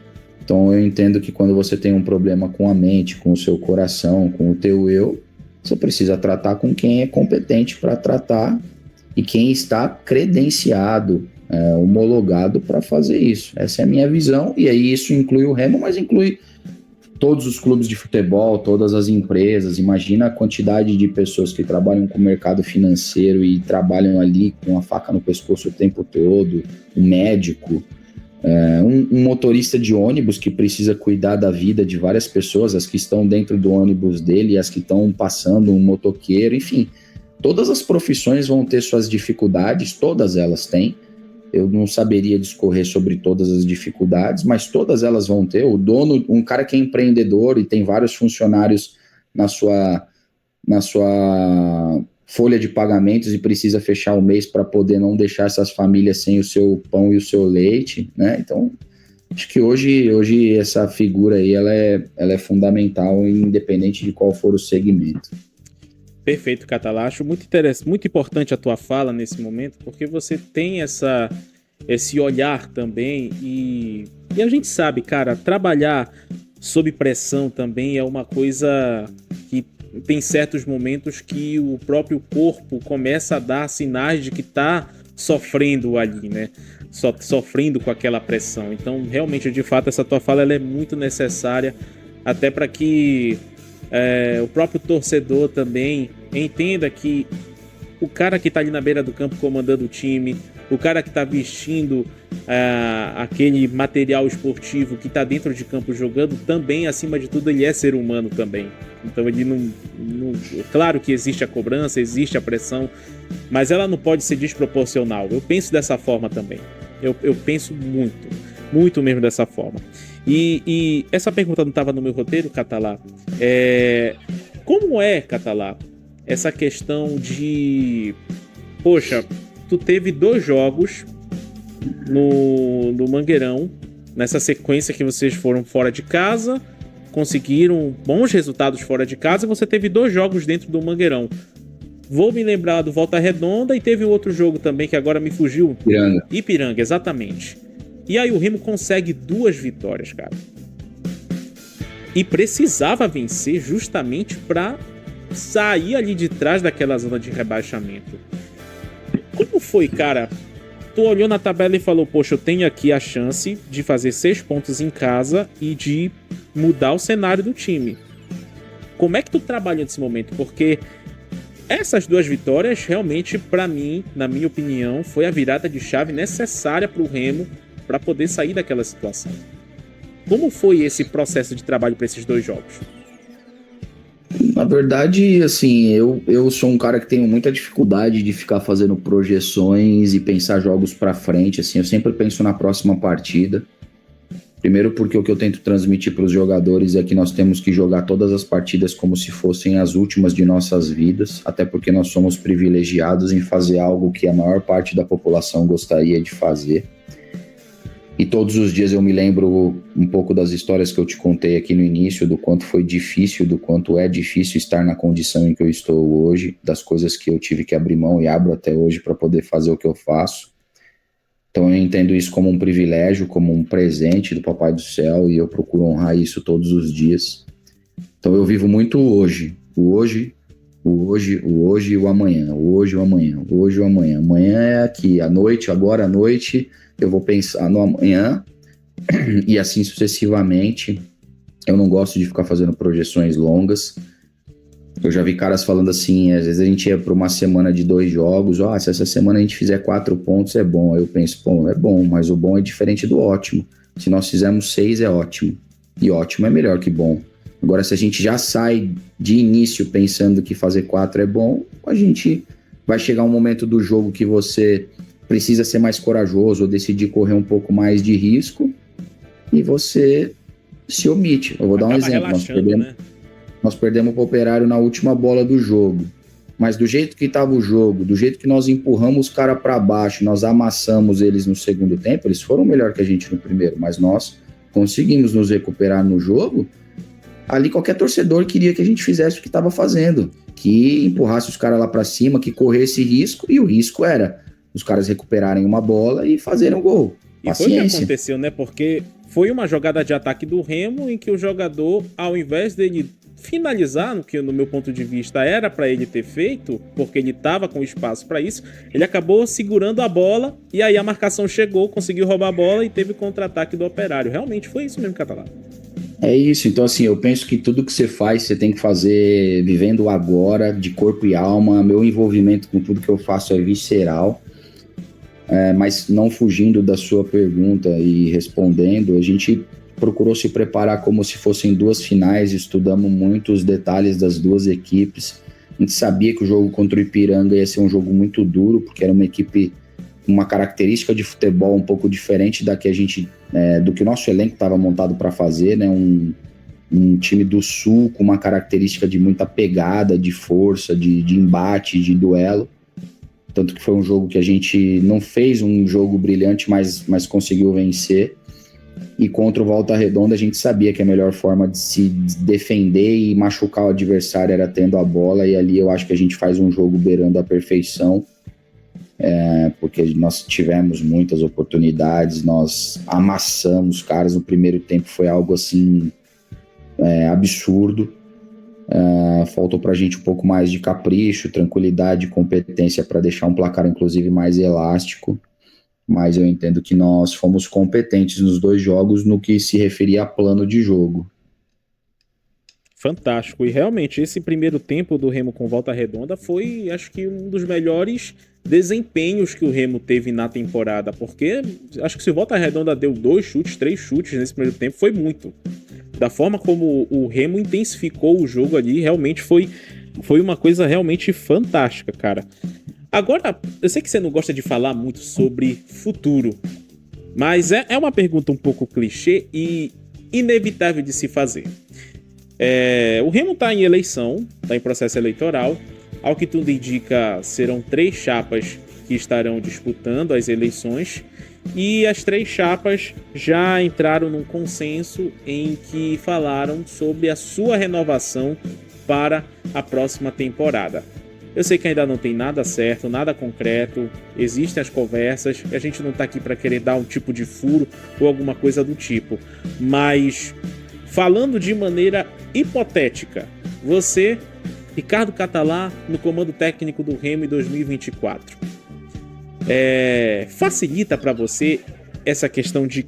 B: Então eu entendo que quando você tem um problema com a mente, com o seu coração, com o teu eu, você precisa tratar com quem é competente para tratar e quem está credenciado, homologado para fazer isso. Essa é a minha visão, e aí isso inclui o Remo, mas inclui todos os clubes de futebol, todas as empresas. Imagina a quantidade de pessoas que trabalham com o mercado financeiro e trabalham ali com a faca no pescoço o tempo todo, um médico, um motorista de ônibus que precisa cuidar da vida de várias pessoas, as que estão dentro do ônibus dele, as que estão passando, um motoqueiro, enfim. Todas as profissões vão ter suas dificuldades, todas elas têm. Eu não saberia discorrer sobre todas as dificuldades, mas todas elas vão ter. O dono, um cara que é empreendedor e tem vários funcionários na sua folha de pagamentos e precisa fechar o mês para poder não deixar essas famílias sem o seu pão e o seu leite, né? Então, acho que hoje essa figura aí ela é fundamental, independente de qual for o segmento.
A: Perfeito, Catalá. Acho muito interessante, muito importante a tua fala nesse momento, porque você tem esse olhar também e a gente sabe, cara, trabalhar sob pressão também é uma coisa que tem certos momentos que o próprio corpo começa a dar sinais de que tá sofrendo ali, né? Sofrendo com aquela pressão. Então, realmente, de fato, essa tua fala ela é muito necessária, até para que o próprio torcedor também entenda que o cara que tá ali na beira do campo comandando o time, o cara que tá vestindo aquele material esportivo, que tá dentro de campo jogando, também, acima de tudo, ele é ser humano também. Então ele não... Claro que existe a cobrança, existe a pressão, mas ela não pode ser desproporcional. Eu penso dessa forma também. Eu penso muito mesmo dessa forma. E essa pergunta não estava no meu roteiro, Catalá. Como é, Catalá, essa questão de... Poxa, tu teve 2 jogos no Mangueirão, nessa sequência que vocês foram fora de casa, conseguiram bons resultados fora de casa, e você teve 2 jogos dentro do Mangueirão. Vou me lembrar do Volta Redonda, e teve outro jogo também que agora me fugiu. Ipiranga, exatamente. E aí o Remo consegue 2 vitórias, cara. E precisava vencer justamente para sair ali de trás daquela zona de rebaixamento. Como foi, cara? Tu olhou na tabela e falou, poxa, eu tenho aqui a chance de fazer 6 pontos em casa e de mudar o cenário do time. Como é que tu trabalha nesse momento? Porque essas 2 vitórias, realmente, para mim, na minha opinião, foi a virada de chave necessária para o Remo para poder sair daquela situação. Como foi esse processo de trabalho para esses 2 jogos?
B: Na verdade, assim, eu sou um cara que tenho muita dificuldade de ficar fazendo projeções e pensar jogos para frente, assim, eu sempre penso na próxima partida. Primeiro porque o que eu tento transmitir para os jogadores é que nós temos que jogar todas as partidas como se fossem as últimas de nossas vidas, até porque nós somos privilegiados em fazer algo que a maior parte da população gostaria de fazer. E todos os dias eu me lembro um pouco das histórias que eu te contei aqui no início, do quanto foi difícil, do quanto é difícil estar na condição em que eu estou hoje, das coisas que eu tive que abrir mão e abro até hoje para poder fazer o que eu faço. Então eu entendo isso como um privilégio, como um presente do Papai do Céu, e eu procuro honrar isso todos os dias. Então eu vivo muito hoje, o hoje e o amanhã, o hoje e o amanhã, o hoje e o amanhã. Amanhã é aqui, à noite, agora à noite, eu vou pensar no amanhã e assim sucessivamente. Eu não gosto de ficar fazendo projeções longas. Eu já vi caras falando assim, às vezes a gente ia para uma semana de 2 jogos, se essa semana a gente fizer 4 pontos é bom. Aí eu penso, é bom, mas o bom é diferente do ótimo. Se nós fizermos 6 é ótimo, e ótimo é melhor que bom. Agora, se a gente já sai de início pensando que fazer 4 é bom, a gente vai chegar um momento do jogo que você precisa ser mais corajoso ou decidir correr um pouco mais de risco e você se omite. Eu vou dar um exemplo. Nós perdemos o Operário na última bola do jogo, mas do jeito que estava o jogo, do jeito que nós empurramos os caras para baixo, nós amassamos eles no segundo tempo, eles foram melhor que a gente no primeiro, mas nós conseguimos nos recuperar no jogo. Ali qualquer torcedor queria que a gente fizesse o que estava fazendo, que empurrasse os caras lá para cima, que corresse risco, e o risco era os caras recuperarem uma bola e fazerem um gol. Paciência.
A: E foi o que aconteceu, né? Porque foi uma jogada de ataque do Remo em que o jogador, ao invés dele finalizar, no que no meu ponto de vista era para ele ter feito, porque ele estava com espaço para isso, ele acabou segurando a bola e aí a marcação chegou, conseguiu roubar a bola e teve contra-ataque do Operário. Realmente foi isso mesmo, Catalá.
B: É isso, então assim, eu penso que tudo que você faz, você tem que fazer vivendo agora, de corpo e alma. Meu envolvimento com tudo que eu faço é visceral, mas não fugindo da sua pergunta e respondendo, a gente procurou se preparar como se fossem 2 finais, estudamos muito os detalhes das 2 equipes. A gente sabia que o jogo contra o Ipiranga ia ser um jogo muito duro, porque era uma equipe com uma característica de futebol um pouco diferente da que a gente, do que o nosso elenco estava montado para fazer, né? Um time do Sul com uma característica de muita pegada, de força, de embate, de duelo. Tanto que foi um jogo que a gente não fez um jogo brilhante, mas conseguiu vencer. E contra o Volta Redonda a gente sabia que a melhor forma de se defender e machucar o adversário era tendo a bola, e ali eu acho que a gente faz um jogo beirando a perfeição, porque nós tivemos muitas oportunidades, nós amassamos os caras. No primeiro tempo foi algo assim absurdo. Faltou pra gente um pouco mais de capricho, tranquilidade e competência para deixar um placar inclusive mais elástico. Mas eu entendo que nós fomos competentes nos 2 jogos no que se referia a plano de jogo.
A: Fantástico. E realmente, esse primeiro tempo do Remo com Volta Redonda foi, acho que, um dos melhores desempenhos que o Remo teve na temporada. Porque acho que se o Volta Redonda deu 2 chutes, 3 chutes nesse primeiro tempo, foi muito. Da forma como o Remo intensificou o jogo ali, realmente foi uma coisa realmente fantástica, cara. Agora, eu sei que você não gosta de falar muito sobre futuro, mas é uma pergunta um pouco clichê e inevitável de se fazer. O Remo está em eleição, está em processo eleitoral. Ao que tudo indica, serão 3 chapas que estarão disputando as eleições. E as 3 chapas já entraram num consenso em que falaram sobre a sua renovação para a próxima temporada. Eu sei que ainda não tem nada certo, nada concreto, existem as conversas, a gente não está aqui para querer dar um tipo de furo ou alguma coisa do tipo, mas falando de maneira hipotética, você, Ricardo Catalá, no comando técnico do Remo em 2024, facilita para você essa questão de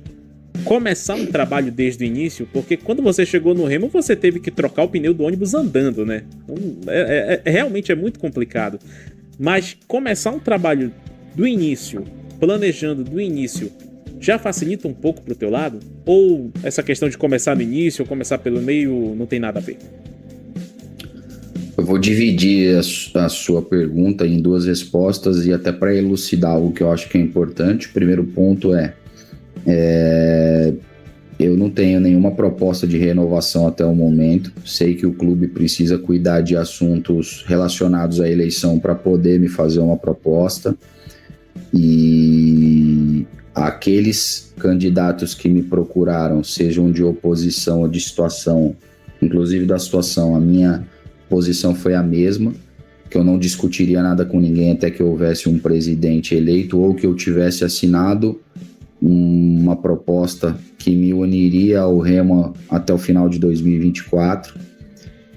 A: começar um trabalho desde o início? Porque quando você chegou no Remo, você teve que trocar o pneu do ônibus andando, né? Realmente é muito complicado. Mas começar um trabalho do início, planejando do início, já facilita um pouco pro teu lado? Ou essa questão de começar no início ou começar pelo meio não tem nada a ver?
B: Eu vou dividir a sua pergunta em 2 respostas e até para elucidar algo que eu acho que é importante. O primeiro ponto eu não tenho nenhuma proposta de renovação até o momento. Sei que o clube precisa cuidar de assuntos relacionados à eleição para poder me fazer uma proposta. E aqueles candidatos que me procuraram, sejam de oposição ou de situação, inclusive da situação, a minha posição foi a mesma, que eu não discutiria nada com ninguém até que houvesse um presidente eleito ou que eu tivesse assinado uma proposta que me uniria ao Remo até o final de 2024,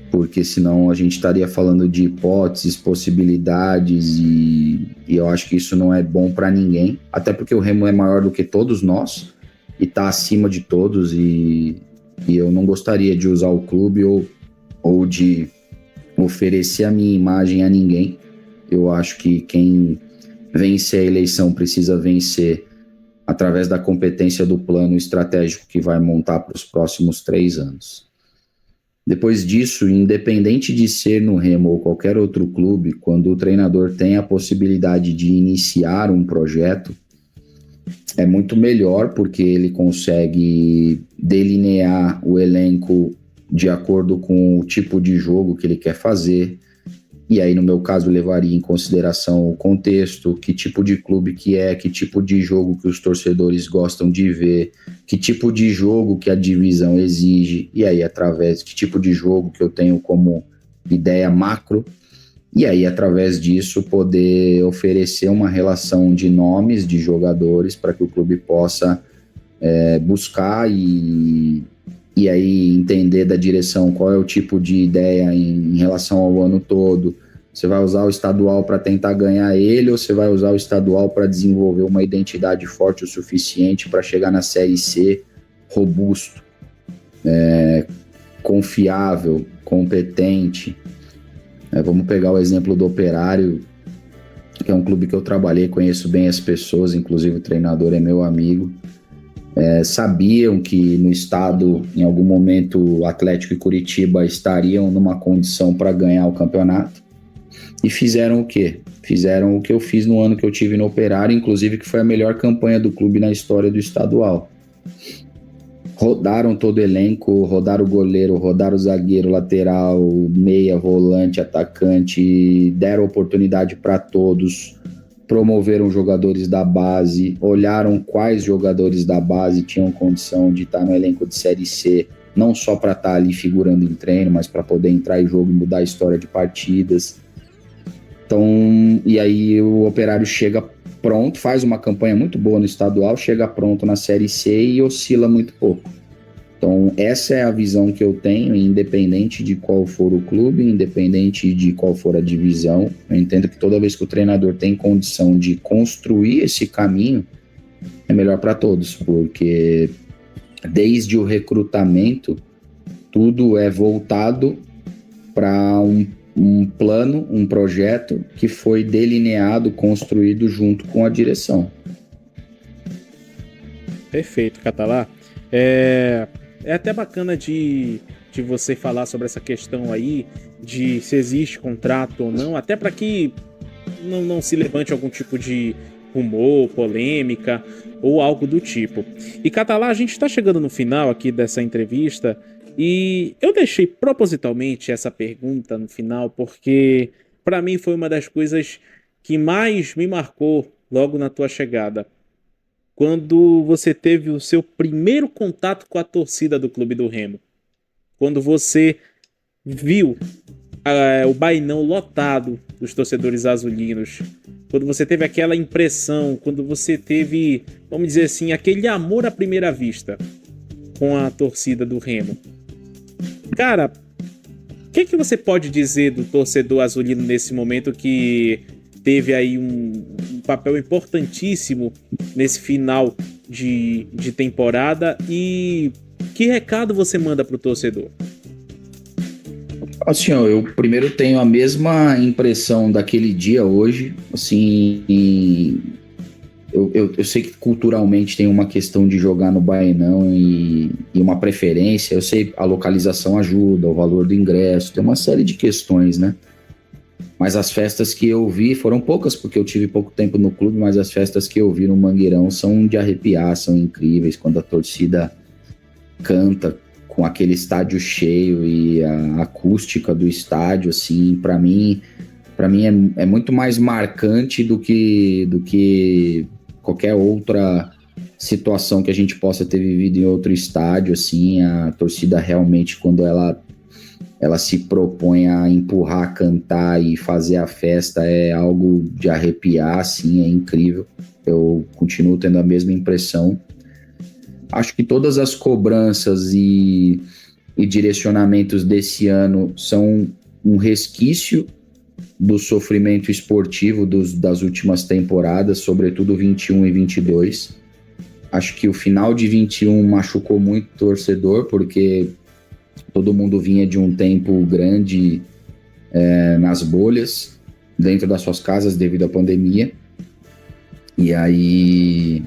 B: porque senão a gente estaria falando de hipóteses, possibilidades e eu acho que isso não é bom para ninguém, até porque o Remo é maior do que todos nós e está acima de todos e eu não gostaria de usar o clube ou de oferecer a minha imagem a ninguém. Eu acho que quem vencer a eleição precisa vencer através da competência do plano estratégico que vai montar para os próximos 3 anos. Depois disso, independente de ser no Remo ou qualquer outro clube, quando o treinador tem a possibilidade de iniciar um projeto, é muito melhor porque ele consegue delinear o elenco de acordo com o tipo de jogo que ele quer fazer. E aí, no meu caso, levaria em consideração o contexto, que tipo de clube que tipo de jogo que os torcedores gostam de ver, que tipo de jogo que a divisão exige, e aí, através de que tipo de jogo que eu tenho como ideia macro, e aí, através disso, poder oferecer uma relação de nomes de jogadores para que o clube possa buscar e aí entender da direção qual é o tipo de ideia em relação ao ano todo. Você vai usar o estadual para tentar ganhar ele ou você vai usar o estadual para desenvolver uma identidade forte o suficiente para chegar na Série C robusto, confiável, competente. Vamos pegar o exemplo do Operário, que é um clube que eu trabalhei, conheço bem as pessoas, inclusive o treinador é meu amigo. Sabiam que no estado, em algum momento, Atlético e Curitiba estariam numa condição para ganhar o campeonato e fizeram o quê? Fizeram o que eu fiz no ano que eu tive no Operário, inclusive que foi a melhor campanha do clube na história do estadual. Rodaram todo o elenco, rodaram o goleiro, rodaram o zagueiro, lateral, meia, volante, atacante, deram oportunidade para todos, promoveram jogadores da base, olharam quais jogadores da base tinham condição de estar no elenco de Série C, não só para estar ali figurando em treino, mas para poder entrar em jogo e mudar a história de partidas. Então, e aí o Operário chega pronto, faz uma campanha muito boa no estadual, chega pronto na Série C e oscila muito pouco. Então, essa é a visão que eu tenho, independente de qual for o clube, independente de qual for a divisão. Eu entendo que toda vez que o treinador tem condição de construir esse caminho, é melhor para todos, porque desde o recrutamento, tudo é voltado para um plano, um projeto que foi delineado, construído junto com a direção.
A: Perfeito, Catalá. É até bacana de você falar sobre essa questão aí, de se existe contrato ou não, até para que não se levante algum tipo de rumor, polêmica ou algo do tipo. E, Catalá, a gente está chegando no final aqui dessa entrevista e eu deixei propositalmente essa pergunta no final porque, para mim, foi uma das coisas que mais me marcou logo na tua chegada. Quando você teve o seu primeiro contato com a torcida do Clube do Remo. Quando você viu o bainão lotado dos torcedores azulinos. Quando você teve aquela impressão, quando você teve, vamos dizer assim, aquele amor à primeira vista com a torcida do Remo. Cara, o que você pode dizer do torcedor azulino nesse momento que teve aí um papel importantíssimo nesse final de temporada, e que recado você manda pro torcedor?
B: Assim, ó, eu primeiro tenho a mesma impressão daquele dia hoje, assim, eu sei que culturalmente tem uma questão de jogar no Baenão e uma preferência, eu sei a localização ajuda, o valor do ingresso, tem uma série de questões, né? Mas as festas que eu vi foram poucas, porque eu tive pouco tempo no clube, mas as festas que eu vi no Mangueirão são de arrepiar, são incríveis, quando a torcida canta com aquele estádio cheio e a acústica do estádio, assim, para mim é muito mais marcante do que qualquer outra situação que a gente possa ter vivido em outro estádio, assim, a torcida realmente, quando ela se propõe a empurrar, cantar e fazer a festa, é algo de arrepiar, assim, é incrível. Eu continuo tendo a mesma impressão. Acho que todas as cobranças e direcionamentos desse ano são um resquício do sofrimento esportivo das últimas temporadas, sobretudo 21 e 22. Acho que o final de 21 machucou muito o torcedor, porque todo mundo vinha de um tempo grande nas bolhas, dentro das suas casas devido à pandemia. E aí,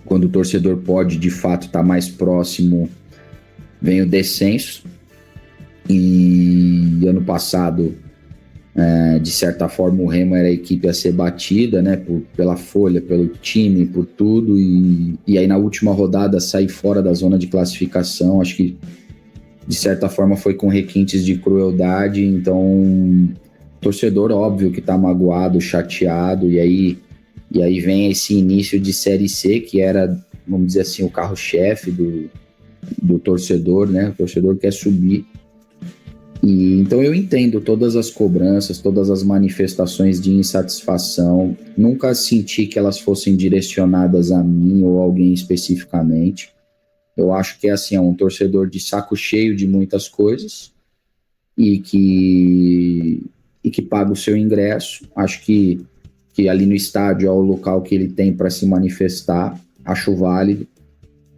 B: quando o torcedor pode, de fato, estar mais próximo, vem o descenso. E ano passado, de certa forma, o Remo era a equipe a ser batida, né, pela folha, pelo time, por tudo. E aí, na última rodada, sair fora da zona de classificação, acho que de certa forma foi com requintes de crueldade. Então, torcedor, óbvio que tá magoado, chateado, e aí vem esse início de Série C, que era, vamos dizer assim, o carro-chefe do torcedor, né? O torcedor quer subir. E então eu entendo todas as cobranças, todas as manifestações de insatisfação. Nunca senti que elas fossem direcionadas a mim ou alguém especificamente. Eu acho que é um torcedor de saco cheio de muitas coisas e que paga o seu ingresso. Acho que ali no estádio é o local que ele tem para se manifestar. Acho válido.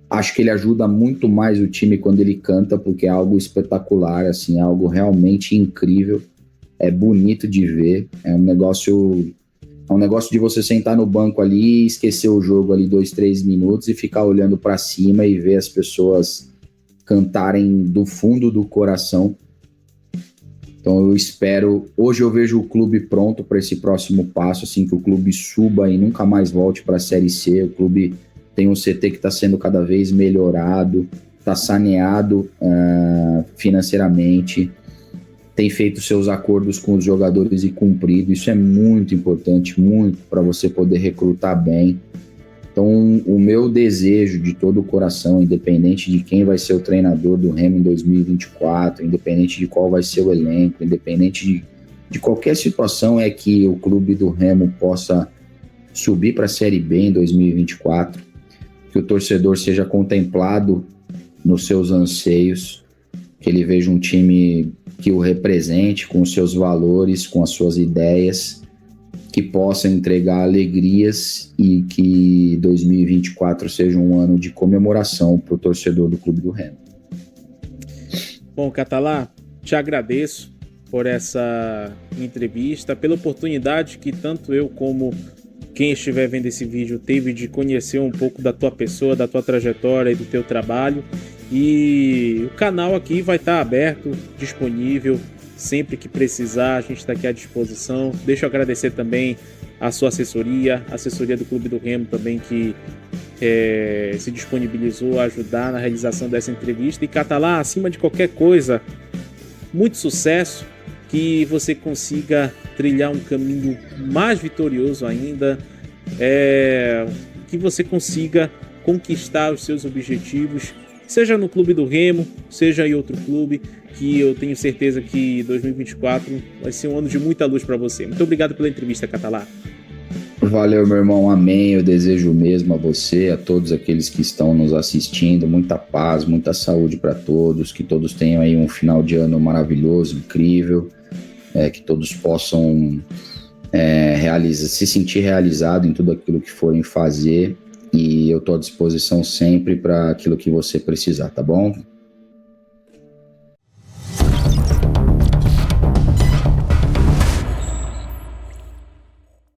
B: Acho que ele ajuda muito mais o time quando ele canta, porque é algo espetacular, assim, é algo realmente incrível. É bonito de ver. É um negócio de você sentar no banco ali e esquecer o jogo ali 2-3 minutos e ficar olhando para cima e ver as pessoas cantarem do fundo do coração. Então eu espero, hoje eu vejo o clube pronto para esse próximo passo, assim, que o clube suba e nunca mais volte para a Série C. O clube tem um CT que está sendo cada vez melhorado, está saneado financeiramente, tem feito seus acordos com os jogadores e cumprido. Isso é muito importante, muito, para você poder recrutar bem. Então, o meu desejo de todo o coração, independente de quem vai ser o treinador do Remo em 2024, independente de qual vai ser o elenco, independente de qualquer situação, é que o clube do Remo possa subir para a Série B em 2024, que o torcedor seja contemplado nos seus anseios, que ele veja um time que o represente com os seus valores, com as suas ideias, que possa entregar alegrias e que 2024 seja um ano de comemoração para o torcedor do Clube do Remo.
A: Bom, Catalá, te agradeço por essa entrevista, pela oportunidade que tanto eu como quem estiver vendo esse vídeo teve de conhecer um pouco da tua pessoa, da tua trajetória e do teu trabalho. E o canal aqui vai estar aberto, disponível, sempre que precisar, a gente está aqui à disposição. Deixa eu agradecer também a sua assessoria, a assessoria do Clube do Remo também, que se disponibilizou a ajudar na realização dessa entrevista. E Catalá, acima de qualquer coisa, muito sucesso, que você consiga trilhar um caminho mais vitorioso ainda, que você consiga conquistar os seus objetivos, seja no Clube do Remo, seja em outro clube, que eu tenho certeza que 2024 vai ser um ano de muita luz para você. Muito obrigado pela entrevista, Catalá.
B: Valeu, meu irmão, amém. Eu desejo o mesmo a você, a todos aqueles que estão nos assistindo, muita paz, muita saúde para todos, que todos tenham aí um final de ano maravilhoso, incrível, que todos possam se sentir realizado em tudo aquilo que forem fazer, e eu estou à disposição sempre para aquilo que você precisar, tá bom?